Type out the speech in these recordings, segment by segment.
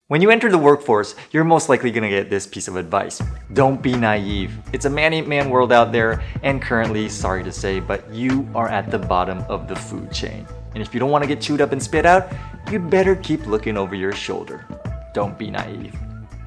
When you enter the workforce, you're most likely gonna get this piece of advice. Don't be naive. It's a man-eat-man world out there, and currently, sorry to say, but you are at the bottom of the food chain. And if you don't wanna get chewed up and spit out, you better keep looking over your shoulder. Don't be naive.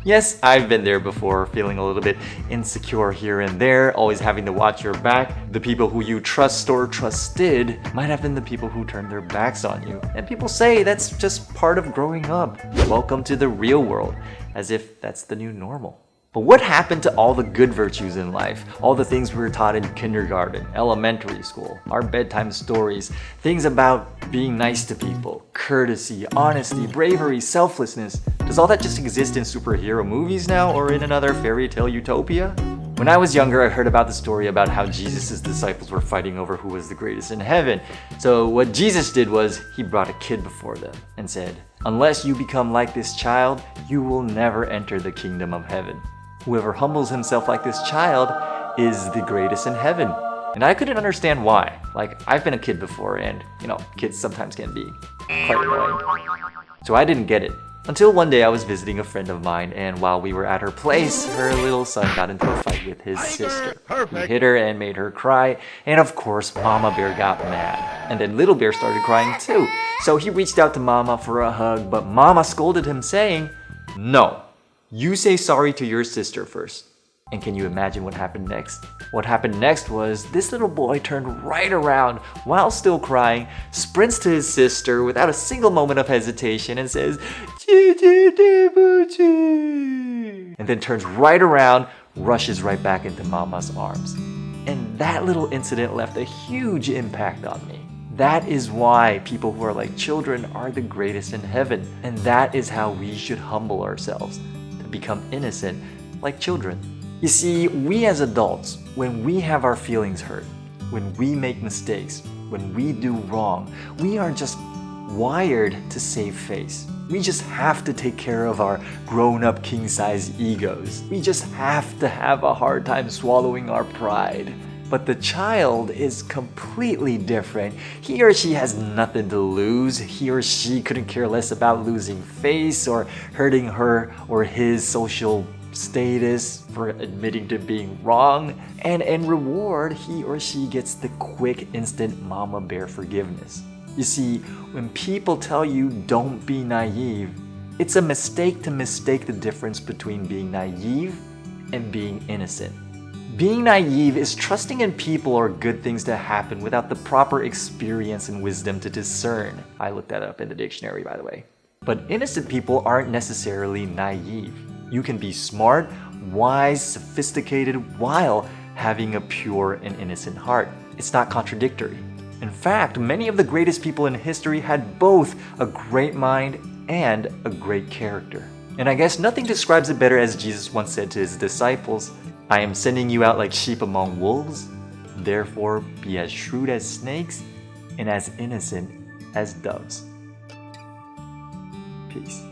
Yes, I've been there before, feeling a little bit insecure here and there, always having to watch your back. The people who you trust or trusted might have been the people who turned their backs on you. And people say that's just part of growing up. Welcome to the real world, as if that's the new normal. But what happened to all the good virtues in life? All the things we were taught in kindergarten, elementary school, our bedtime stories, things about being nice to people, courtesy, honesty, bravery, selflessness. Does all that just exist in superhero movies now, or in another fairy tale utopia? When I was younger, I heard about the story about how Jesus' disciples were fighting over who was the greatest in heaven. So what Jesus did was, he brought a kid before them and said, "Unless you become like this child, you will never enter the kingdom of heaven. Whoever humbles himself like this child is the greatest in heaven." And I couldn't understand why. Like, I've been a kid before, and kids sometimes can be quite annoying. So I didn't get it. Until one day I was visiting a friend of mine, and while we were at her place, her little son got into a fight with his sister. He hit her and made her cry, and of course Mama Bear got mad. And then Little Bear started crying too. So he reached out to Mama for a hug, but Mama scolded him saying, "No, you say sorry to your sister first." And can you imagine what happened next? What happened next was this little boy turned right around while still crying, sprints to his sister without a single moment of hesitation and says, "Chichi-debuchi," and then turns right around, rushes right back into Mama's arms. And that little incident left a huge impact on me. That is why people who are like children are the greatest in heaven. And that is how we should humble ourselves, to become innocent like children. You see, we as adults, when we have our feelings hurt, when we make mistakes, when we do wrong, we are just wired to save face. We just have to take care of our grown-up king-size egos. We just have to have a hard time swallowing our pride. But the child is completely different. He or she has nothing to lose. He or she couldn't care less about losing face or hurting her or his social status for admitting to being wrong. And in reward, he or she gets the quick, instant Mama Bear forgiveness. You see, when people tell you don't be naive, it's a mistake to mistake the difference between being naive and being innocent. Being naive is trusting in people or good things to happen without the proper experience and wisdom to discern. I looked that up in the dictionary, by the way. But innocent people aren't necessarily naive. You can be smart, wise, sophisticated while having a pure and innocent heart. It's not contradictory. In fact, many of the greatest people in history had both a great mind and a great character. And I guess nothing describes it better as Jesus once said to his disciples, "I am sending you out like sheep among wolves, therefore be as shrewd as snakes and as innocent as doves." Peace.